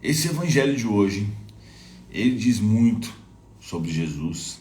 Esse evangelho de hoje, ele diz muito sobre Jesus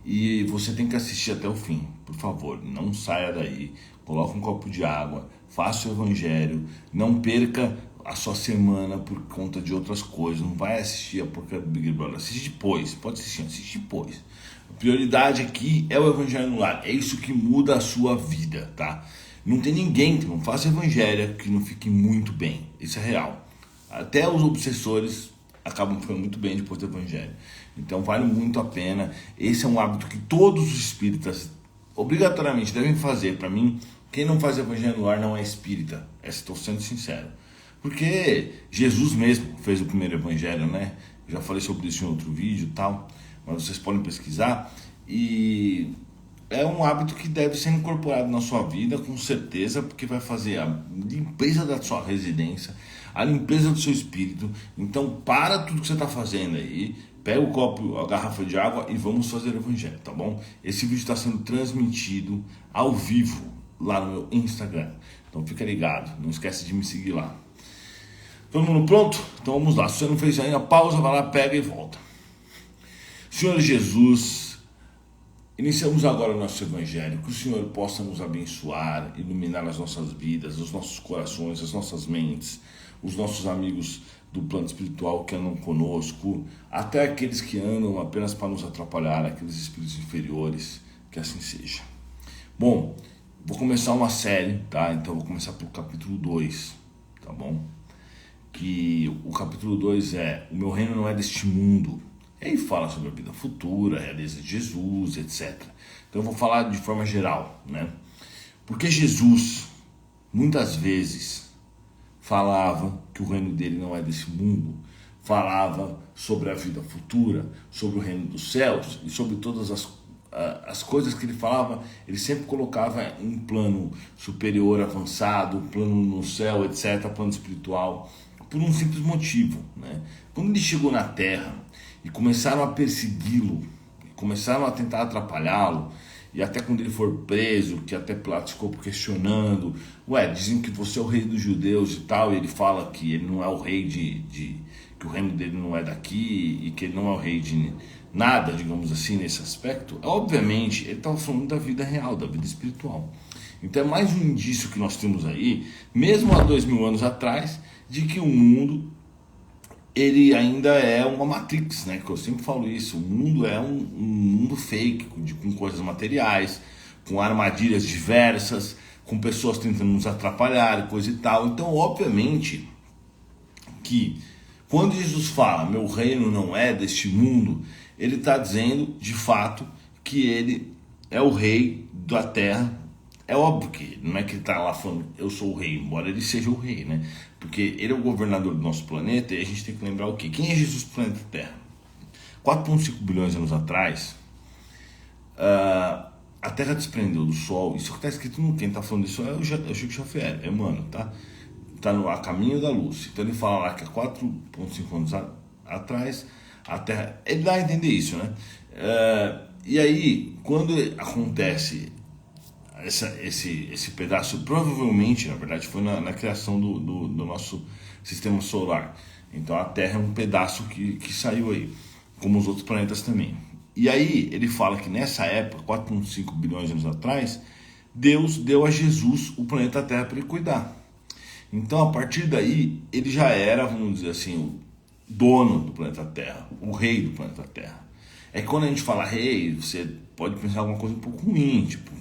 e você tem que assistir até o fim. Por favor, não saia daí, coloque um copo de água, faça o evangelho, não perca a sua semana por conta de outras coisas. Não vai assistir a porcaria do Big Brother, assiste depois, pode assistir depois. A prioridade aqui é o evangelho no lar, é isso que muda a sua vida, tá? Não tem ninguém que não faça evangelho que não fique muito bem, isso é real. Até os obsessores acabam ficando muito bem depois do evangelho. Então vale muito a pena. Esse é um hábito que todos os espíritas obrigatoriamente devem fazer. Para mim, quem não faz evangelho no lar não é espírita. Estou sendo sincero. Porque Jesus mesmo fez o primeiro evangelho, né? Já falei sobre isso em outro vídeo e tal, mas vocês podem pesquisar. E é um hábito que deve ser incorporado na sua vida, com certeza, porque vai fazer a limpeza da sua residência, a limpeza do seu espírito. Então para tudo que você está fazendo aí, pega o copo, a garrafa de água e vamos fazer o evangelho, tá bom? Esse vídeo está sendo transmitido ao vivo lá no meu Instagram, então fica ligado, não esquece de me seguir lá. Todo mundo pronto? Então vamos lá. Se você não fez ainda, pausa, vai lá, pega e volta. Senhor Jesus, iniciamos agora o nosso evangelho. Que o Senhor possa nos abençoar, iluminar as nossas vidas, os nossos corações, as nossas mentes, os nossos amigos do plano espiritual que andam conosco, até aqueles que andam apenas para nos atrapalhar, aqueles espíritos inferiores, que assim seja. Bom, vou começar uma série, tá? Então vou começar pelo capítulo 2, tá bom? Que o capítulo 2 é: o meu reino não é deste mundo. E aí fala sobre a vida futura, a realeza de Jesus, etc. Então eu vou falar de forma geral, né? Porque Jesus, muitas vezes, falava que o reino dele não é desse mundo, falava sobre a vida futura, sobre o reino dos céus e sobre todas as coisas que ele falava. Ele sempre colocava um plano superior, avançado, um plano no céu, etc., plano espiritual, por um simples motivo, né? Quando ele chegou na Terra e começaram a persegui-lo, começaram a tentar atrapalhá-lo, e até quando ele for preso, que até Pilatos ficou questionando, dizem que você é o rei dos judeus e tal, e ele fala que ele não é o rei que o reino dele não é daqui, e que ele não é o rei de nada, digamos assim, nesse aspecto. Obviamente, ele estava falando da vida real, da vida espiritual. Então é mais um indício que nós temos aí, mesmo há 2000 anos atrás, de que o mundo, ele ainda é uma Matrix, né? Que eu sempre falo isso. O mundo é um mundo fake, com coisas materiais, com armadilhas diversas, com pessoas tentando nos atrapalhar, coisa e tal. Então, obviamente, que quando Jesus fala, meu reino não é deste mundo, ele está dizendo, de fato, que ele é o rei da terra. É óbvio que não é que ele está lá falando eu sou o rei, embora ele seja o rei, né? Porque ele é o governador do nosso planeta, e a gente tem que lembrar o quê? Quem é Jesus do planeta Terra? 4,5 bilhões de anos atrás, a Terra desprendeu do Sol. Isso que está escrito no quem está falando isso é o Chico Xavier, é Emmanuel, tá? Está no A Caminho da Luz. Então ele fala lá que há 4,5 anos atrás a Terra... Ele dá a entender isso, né? E aí, quando acontece esse pedaço, provavelmente, na verdade, foi na criação do nosso sistema solar. Então a Terra é um pedaço que saiu aí, como os outros planetas também. E aí ele fala que nessa época, 4,5 bilhões de anos atrás, Deus deu a Jesus o planeta Terra para ele cuidar. Então a partir daí ele já era, vamos dizer assim, o dono do planeta Terra, o rei do planeta Terra. É que quando a gente fala rei, você pode pensar alguma coisa um pouco ruim, tipo,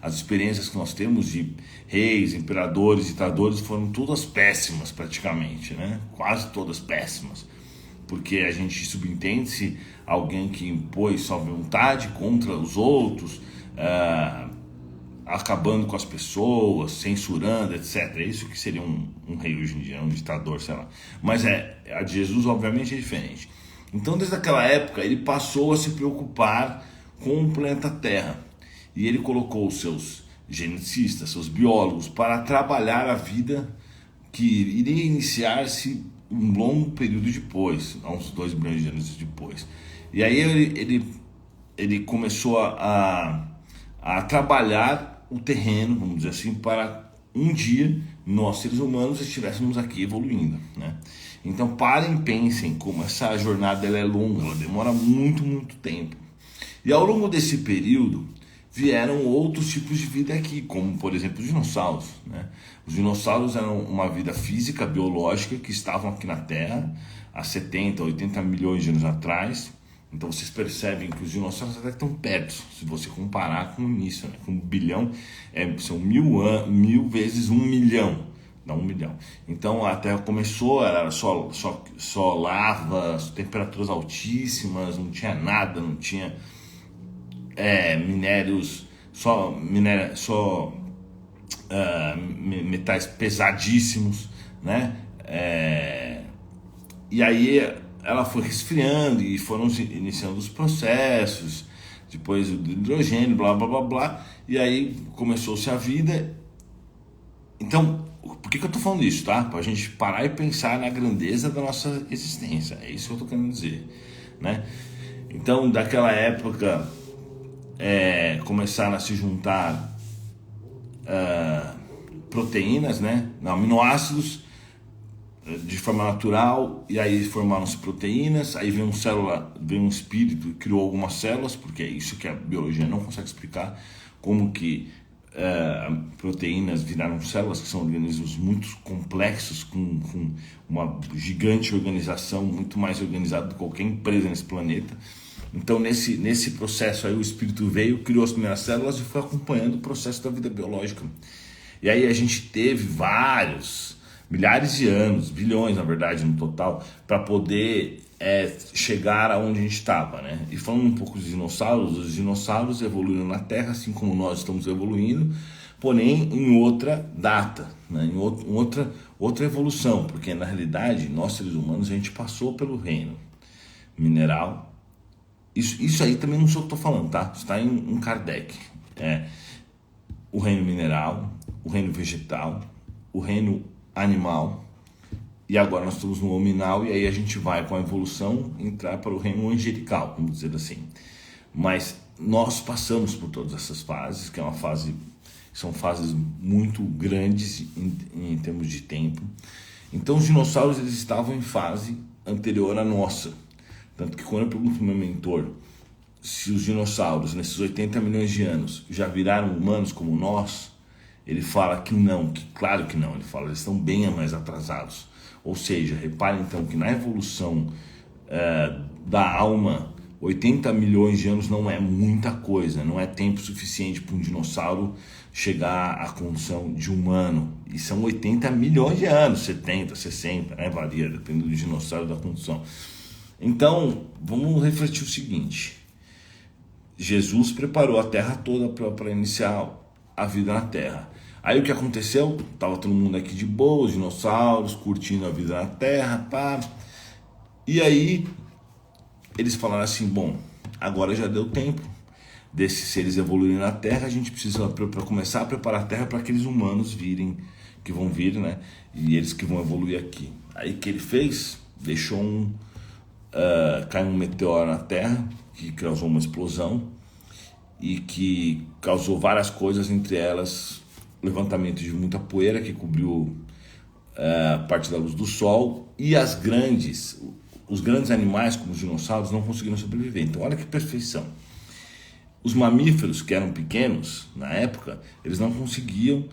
as experiências que nós temos de reis, imperadores, ditadores foram todas péssimas praticamente, né? Quase todas péssimas. Porque a gente subentende-se alguém que impôs sua vontade contra os outros, acabando com as pessoas, censurando, etc. É isso que seria um rei hoje em dia, um ditador, sei lá. Mas a de Jesus obviamente é diferente. Então desde aquela época ele passou a se preocupar com o planeta Terra. E ele colocou os seus geneticistas, seus biólogos, para trabalhar a vida que iria iniciar-se um longo período depois, há uns 2 bilhões de anos depois. E aí ele começou a trabalhar o terreno, vamos dizer assim, para um dia nós, seres humanos, estivéssemos aqui evoluindo, né? Então parem e pensem como essa jornada ela é longa, ela demora muito, muito tempo. E ao longo desse período vieram outros tipos de vida aqui, como por exemplo os dinossauros, né? Os dinossauros eram uma vida física, biológica, que estavam aqui na Terra há 70, 80 milhões de anos atrás. Então vocês percebem que os dinossauros até estão perto, se você comparar com o início, né? Com 1 bilhão, são 1000 vezes 1 milhão, dá 1 milhão. Então a Terra começou, era só lava, temperaturas altíssimas, não tinha nada, não tinha minérios, metais pesadíssimos, né? E aí ela foi resfriando e foram iniciando os processos, depois o hidrogênio, blá blá blá blá, e aí começou-se a vida. Então, por que eu tô falando isso, tá? Pra gente parar e pensar na grandeza da nossa existência, é isso que eu tô querendo dizer, né? Então, daquela época, começaram a se juntar proteínas, né? Aminoácidos, de forma natural, e aí formaram-se proteínas, aí veio veio um espírito e criou algumas células, porque é isso que a biologia não consegue explicar, como que proteínas viraram células, que são organismos muito complexos, com uma gigante organização, muito mais organizada do que qualquer empresa nesse planeta. Então nesse processo aí o espírito veio, criou as primeiras células e foi acompanhando o processo da vida biológica. E aí a gente teve milhares de anos, bilhões na verdade no total, para poder chegar aonde a gente estava, né? E falando um pouco dos dinossauros, os dinossauros evoluíram na Terra, assim como nós estamos evoluindo, porém em outra data, né? Em outra evolução, porque na realidade nós seres humanos a gente passou pelo reino mineral. Isso aí também não sou eu que estou falando, tá? Isso está em Kardec. O reino mineral, o reino vegetal, o reino animal, e agora nós estamos no hominal, e aí a gente vai com a evolução entrar para o reino angelical, vamos dizer assim. Mas nós passamos por todas essas fases, que são fases muito grandes em termos de tempo. Então os dinossauros eles estavam em fase anterior à nossa. Tanto que quando eu pergunto para o meu mentor se os dinossauros, nesses 80 milhões de anos, já viraram humanos como nós, ele fala que não, que claro que não. Ele fala que eles estão bem mais atrasados. Ou seja, reparem então que na evolução da alma, 80 milhões de anos não é muita coisa, não é tempo suficiente para um dinossauro chegar à condição de humano. E são 80 milhões de anos, 70, 60, né? Varia, dependendo do dinossauro da condição. Então, vamos refletir o seguinte: Jesus preparou a Terra toda para iniciar a vida na Terra. Aí o que aconteceu? Tava todo mundo aqui de boa, os dinossauros, curtindo a vida na Terra, pá. E aí eles falaram assim: bom, agora já deu tempo desses seres evoluírem na Terra, a gente precisa para começar a preparar a Terra para aqueles humanos que vão vir, né? E eles que vão evoluir aqui. Aí o que ele fez? Deixou caiu um meteoro na Terra que causou uma explosão e que causou várias coisas, entre elas levantamento de muita poeira que cobriu parte da luz do Sol, e os grandes animais como os dinossauros não conseguiram sobreviver. Então olha que perfeição. Os mamíferos que eram pequenos na época, eles não conseguiam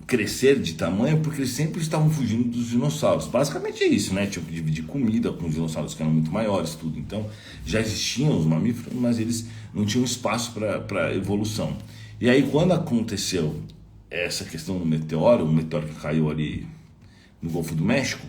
crescer de tamanho porque eles sempre estavam fugindo dos dinossauros. Basicamente é isso, né? Tinham que dividir comida com os dinossauros que eram muito maiores, tudo. Então já existiam os mamíferos, mas eles não tinham espaço para evolução. E aí quando aconteceu essa questão do meteoro, um meteoro que caiu ali no Golfo do México,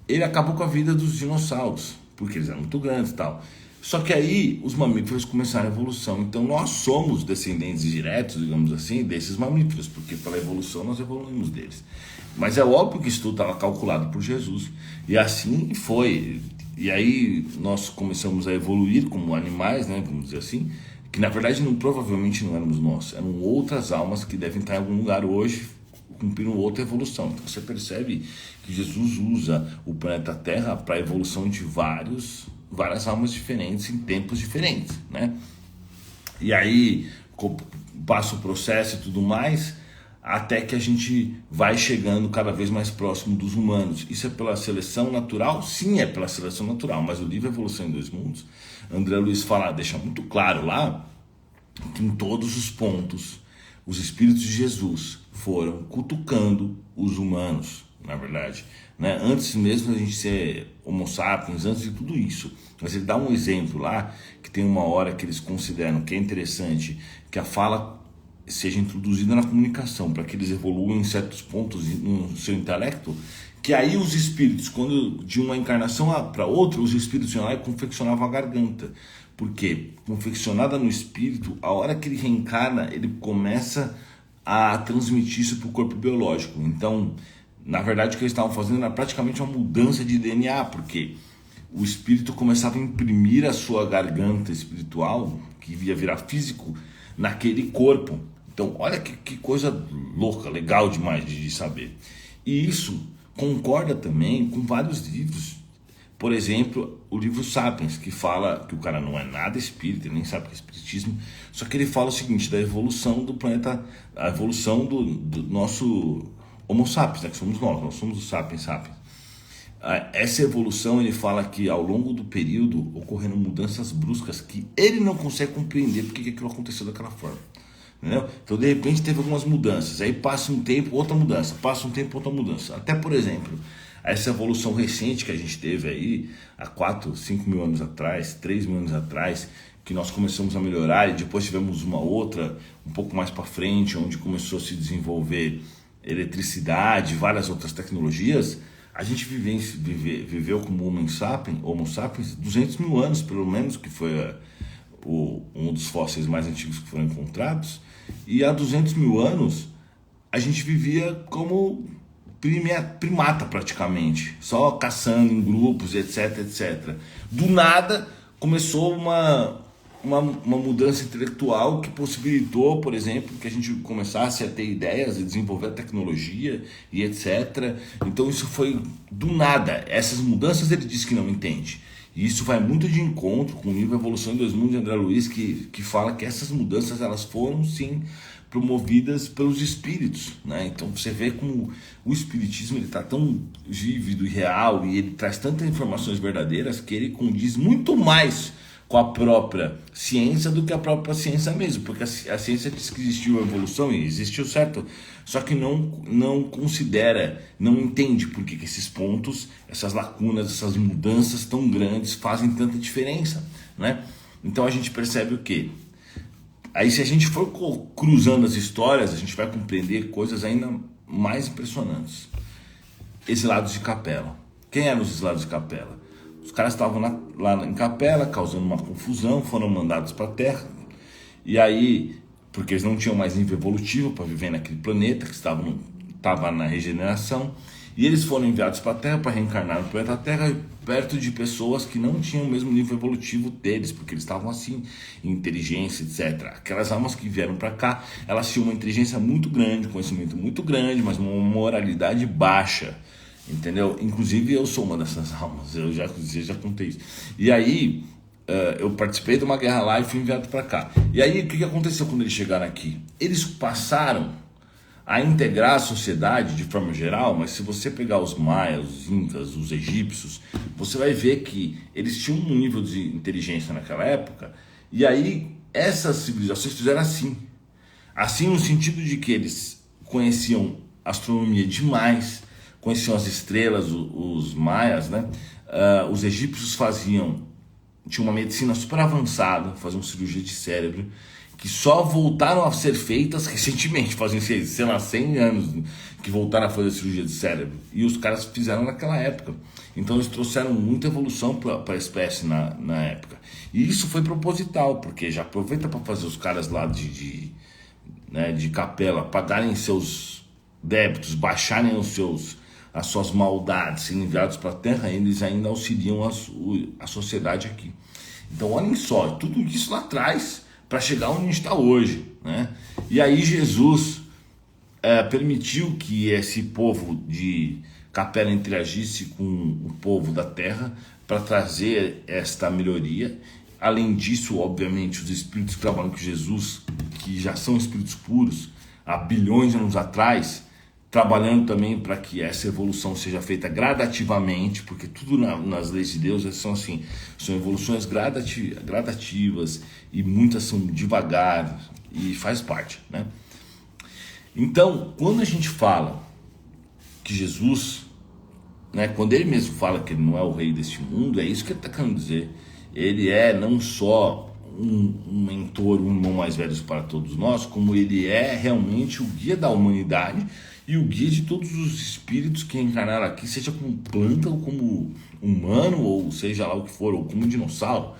ele acabou com a vida dos dinossauros, porque eles eram muito grandes e tal. Só que aí os mamíferos começaram a evolução. Então nós somos descendentes diretos, digamos assim, desses mamíferos, porque pela evolução nós evoluímos deles. Mas é óbvio que isso tudo estava calculado por Jesus. E assim foi. E aí nós começamos a evoluir como animais, né, vamos dizer assim, que na verdade provavelmente não éramos nós, eram outras almas que devem estar em algum lugar hoje cumprindo outra evolução. Então você percebe que Jesus usa o planeta Terra para a evolução de várias almas diferentes em tempos diferentes, né? E aí passa o processo e tudo mais, até que a gente vai chegando cada vez mais próximo dos humanos. Isso é pela seleção natural? Sim, é pela seleção natural, mas o livro Evolução em Dois Mundos, André Luiz fala, deixa muito claro lá, que em todos os pontos, os espíritos de Jesus foram cutucando os humanos, na verdade, né? Antes mesmo da gente ser homo sapiens, antes de tudo isso. Mas ele dá um exemplo lá, que tem uma hora que eles consideram que é interessante, que a fala seja introduzida na comunicação, para que eles evoluam em certos pontos no seu intelecto, que aí os espíritos, quando de uma encarnação para outra, os espíritos iam lá e confeccionavam a garganta. Porque confeccionada no espírito, a hora que ele reencarna, ele começa a transmitir isso para o corpo biológico. Então, na verdade, o que eles estavam fazendo era praticamente uma mudança de DNA, porque o espírito começava a imprimir a sua garganta espiritual, que ia virar físico, naquele corpo. Então, olha que coisa louca, legal demais de saber. E isso concorda também com vários livros. Por exemplo, o livro Sapiens, que fala que o cara não é nada espírita, ele nem sabe o que é espiritismo, só que ele fala o seguinte, da evolução do planeta, a evolução do nosso Homo sapiens, né, que somos nós somos os Sapiens. Essa evolução, ele fala que ao longo do período ocorreram mudanças bruscas que ele não consegue compreender porque que aquilo aconteceu daquela forma. Entendeu? Então, de repente, teve algumas mudanças. Aí passa um tempo, outra mudança. Passa um tempo, outra mudança. Até, por exemplo, essa evolução recente que a gente teve aí, há 4, 5 mil anos atrás, 3 mil anos atrás, que nós começamos a melhorar, e depois tivemos uma outra, um pouco mais para frente, onde começou a se desenvolver eletricidade, várias outras tecnologias. A gente viveu como Homo sapiens 200 mil anos, pelo menos, que foi um dos fósseis mais antigos que foram encontrados. E há 200 mil anos a gente vivia como primata praticamente, só caçando em grupos, etc, etc. Do nada começou uma mudança intelectual que possibilitou, por exemplo, que a gente começasse a ter ideias e desenvolver a tecnologia e etc. Então isso foi do nada. Essas mudanças ele diz que não entende. E isso vai muito de encontro com o livro Evolução em Dois Mundos de André Luiz, que fala que essas mudanças elas foram sim promovidas pelos espíritos, né? Então você vê como o espiritismo está tão vívido e real e ele traz tantas informações verdadeiras que ele condiz muito mais com a própria ciência do que a própria ciência mesmo, porque a ciência diz que existiu a evolução e existiu, certo? Só que não considera, não entende por que esses pontos, essas lacunas, essas mudanças tão grandes fazem tanta diferença, né? Então a gente percebe o quê? Aí se a gente for cruzando as histórias, a gente vai compreender coisas ainda mais impressionantes. Exilados de Capela. Quem eram os exilados de Capela? Os caras estavam lá em Capela, causando uma confusão, foram mandados para a Terra. E aí, porque eles não tinham mais nível evolutivo para viver naquele planeta, que estava na regeneração, e eles foram enviados para a Terra para reencarnar no planeta Terra, perto de pessoas que não tinham o mesmo nível evolutivo deles, porque eles estavam assim, em inteligência, etc. Aquelas almas que vieram para cá, elas tinham uma inteligência muito grande, conhecimento muito grande, mas uma moralidade baixa. Entendeu? Inclusive eu sou uma dessas almas, eu já contei isso. E aí eu participei de uma guerra lá e fui enviado para cá. E aí o que aconteceu quando eles chegaram aqui? Eles passaram a integrar a sociedade de forma geral, mas se você pegar os maias, os incas, os egípcios, você vai ver que eles tinham um nível de inteligência naquela época. E aí essas civilizações fizeram assim no sentido de que eles conheciam astronomia demais, conheciam as estrelas, os maias, né? Os egípcios tinham uma medicina super avançada, faziam cirurgia de cérebro, que só voltaram a ser feitas recentemente, fazem, sei lá, 100 anos que voltaram a fazer cirurgia de cérebro. E os caras fizeram naquela época. Então eles trouxeram muita evolução para a espécie na época. E isso foi proposital, porque já aproveita para fazer os caras lá de Capela pagarem seus débitos, baixarem as suas maldades, serem enviados para a Terra, eles ainda auxiliam a sociedade aqui. Então olhem só, tudo isso lá atrás para chegar onde a gente está hoje, né? E aí Jesus permitiu que esse povo de Capela interagisse com o povo da Terra para trazer esta melhoria. Além disso, obviamente, os espíritos que trabalham com Jesus, que já são espíritos puros, há bilhões de anos atrás, trabalhando também para que essa evolução seja feita gradativamente, porque tudo nas leis de Deus são assim, são evoluções gradativas e muitas são devagar e faz parte, né? Então, quando a gente fala que Jesus, né, quando ele mesmo fala que ele não é o rei deste mundo, é isso que ele está querendo dizer. Ele é não só um mentor, um irmão mais velho para todos nós, como ele é realmente o guia da humanidade e o guia de todos os espíritos que encarnaram aqui, seja como planta ou como humano, ou seja lá o que for, ou como dinossauro,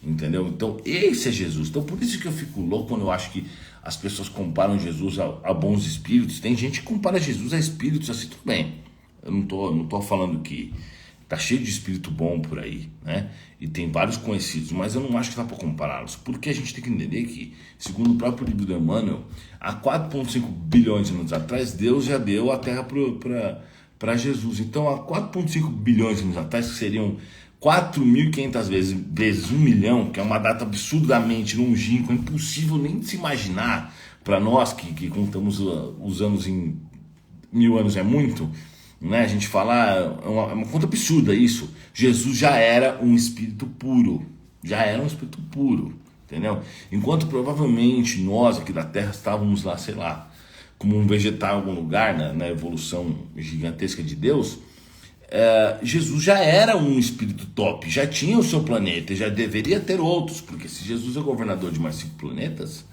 entendeu? Então esse é Jesus. Então por isso que eu fico louco quando eu acho que as pessoas comparam Jesus a bons espíritos. Tem gente que compara Jesus a espíritos assim, tudo bem. Eu não tô falando que tá cheio de espírito bom por aí, né? E tem vários conhecidos, mas eu não acho que dá para compará-los, porque a gente tem que entender que, segundo o próprio livro do Emmanuel, há 4,5 bilhões de anos atrás, Deus já deu a Terra para Jesus. Então, há 4,5 bilhões de anos atrás, que seriam 4.500 vezes 1 milhão, que é uma data absurdamente longínqua, impossível nem de se imaginar para nós que contamos os anos em 1000 anos é muito, né? A gente fala, é uma conta absurda isso. Jesus já era um espírito puro, entendeu? Enquanto provavelmente nós aqui da Terra estávamos lá, sei lá, como um vegetal em algum lugar, na evolução gigantesca de Deus, Jesus já era um espírito top, já tinha o seu planeta, já deveria ter outros, porque se Jesus é governador de mais 5 planetas,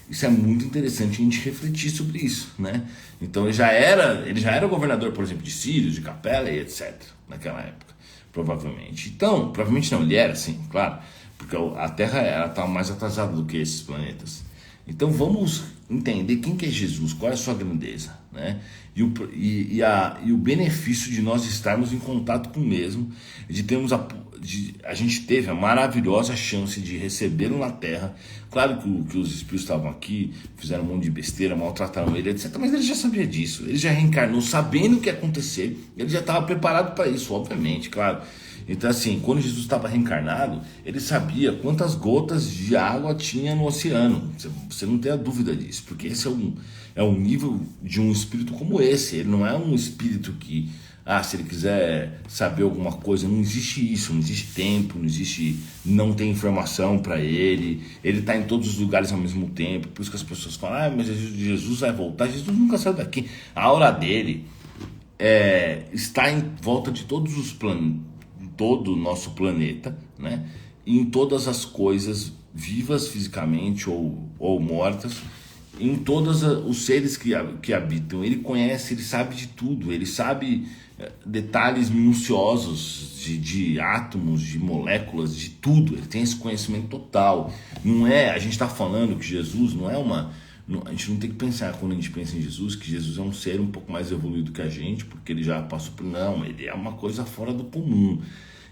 isso é muito interessante a gente refletir sobre isso, né? Então ele já era governador, por exemplo, de Sírios, de Capela e etc. naquela época, provavelmente. Então, provavelmente não, ele era sim, claro, porque a Terra estava mais atrasada do que esses planetas. Então vamos entender quem que é Jesus, qual é a sua grandeza, né? E o benefício de nós estarmos em contato com o mesmo, a gente teve a maravilhosa chance de recebê-lo na Terra. Claro que os espíritos estavam aqui, fizeram um monte de besteira, maltrataram ele, etc. Mas ele já sabia disso, ele já reencarnou sabendo o que ia acontecer, ele já estava preparado para isso, obviamente, claro. Então assim, quando Jesus estava reencarnado, ele sabia quantas gotas de água tinha no oceano. Você não tem a dúvida disso, porque esse é um nível de um espírito como esse. Ele não é um espírito que, se ele quiser saber alguma coisa, não existe isso, não existe tempo, não tem informação para ele está em todos os lugares ao mesmo tempo. Por isso que as pessoas falam, mas Jesus vai voltar. Jesus nunca saiu daqui. A aura dele está em volta de todos os planetas, todo o nosso planeta, né? E em todas as coisas vivas fisicamente ou mortas, em todos os seres que habitam. Ele conhece, ele sabe de tudo, ele sabe detalhes minuciosos de átomos, de moléculas, de tudo. Ele tem esse conhecimento total. A gente está falando que Jesus não é a gente não tem que pensar, quando a gente pensa em Jesus, que Jesus é um ser um pouco mais evoluído que a gente, porque ele já passou por... Não, ele é uma coisa fora do comum.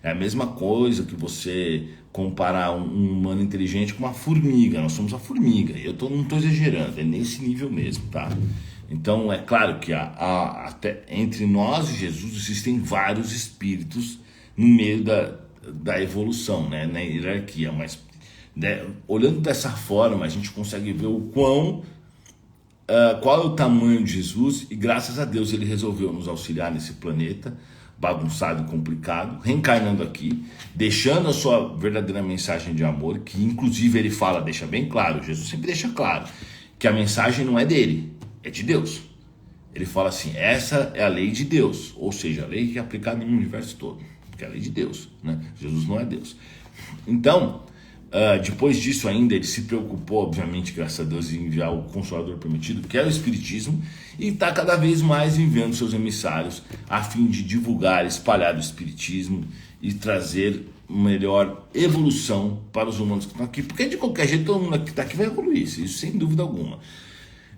É a mesma coisa que você comparar um humano inteligente com uma formiga. Nós somos a formiga. Eu não estou exagerando, é nesse nível mesmo, tá? Então é claro que até entre nós e Jesus existem vários espíritos no meio da evolução, né? Na hierarquia, mas olhando dessa forma a gente consegue ver qual é o tamanho de Jesus, e graças a Deus ele resolveu nos auxiliar nesse planeta bagunçado e complicado, reencarnando aqui, deixando a sua verdadeira mensagem de amor, que inclusive ele deixa bem claro, Jesus sempre deixa claro, que a mensagem não é dele, é de Deus. Ele fala assim, essa é a lei de Deus, ou seja, a lei que é aplicada no universo todo, porque é a lei de Deus, né? Jesus não é Deus. Então, depois disso ainda ele se preocupou, obviamente, graças a Deus, em enviar o Consolador Prometido, que é o Espiritismo, e está cada vez mais enviando seus emissários a fim de divulgar, espalhar o Espiritismo e trazer melhor evolução para os humanos que estão aqui, porque de qualquer jeito todo mundo que está aqui vai evoluir, isso sem dúvida alguma,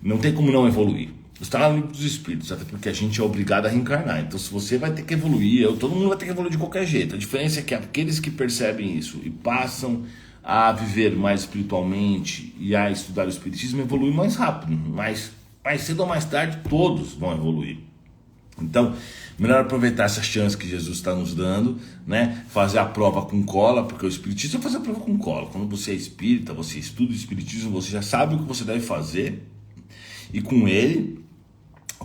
não tem como não evoluir. Está lá no livro dos Espíritos, até porque a gente é obrigado a reencarnar. Então se você vai ter que evoluir, todo mundo vai ter que evoluir de qualquer jeito. A diferença é que aqueles que percebem isso e passam a viver mais espiritualmente e a estudar o Espiritismo evoluem mais rápido, mais cedo ou mais tarde todos vão evoluir. Então, melhor aproveitar essa chance que Jesus está nos dando, né? Fazer a prova com cola, porque o Espiritismo é fazer a prova com cola. Quando você é espírita, você estuda o Espiritismo, você já sabe o que você deve fazer E com ele,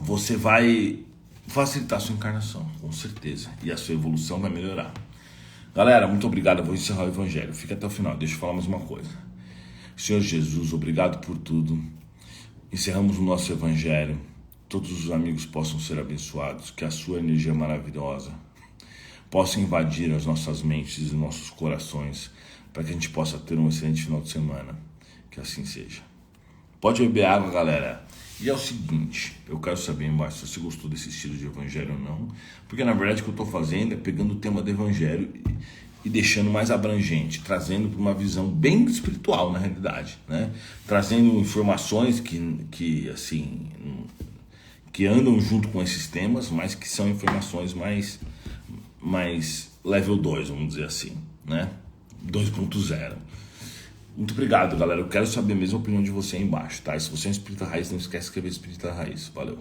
você vai facilitar a sua encarnação, com certeza. E a sua evolução vai melhorar. Galera, muito obrigado. Eu vou encerrar o evangelho. Fica até o final. Deixa eu falar mais uma coisa. Senhor Jesus, obrigado por tudo. Encerramos o nosso evangelho. Todos os amigos possam ser abençoados. Que a sua energia maravilhosa possa invadir as nossas mentes e nossos corações, para que a gente possa ter um excelente final de semana. Que assim seja. Pode beber água, galera. E é o seguinte, eu quero saber embaixo se você gostou desse estilo de evangelho ou não, porque na verdade o que eu estou fazendo é pegando o tema do evangelho e deixando mais abrangente, trazendo para uma visão bem espiritual na realidade, né? Trazendo informações que andam junto com esses temas, mas que são informações mais level 2, vamos dizer assim, né? 2.0. Muito obrigado, galera. Eu quero saber mesmo a opinião de você aí embaixo, tá? E se você é um espírita raiz, não esquece de escrever espírita raiz. Valeu.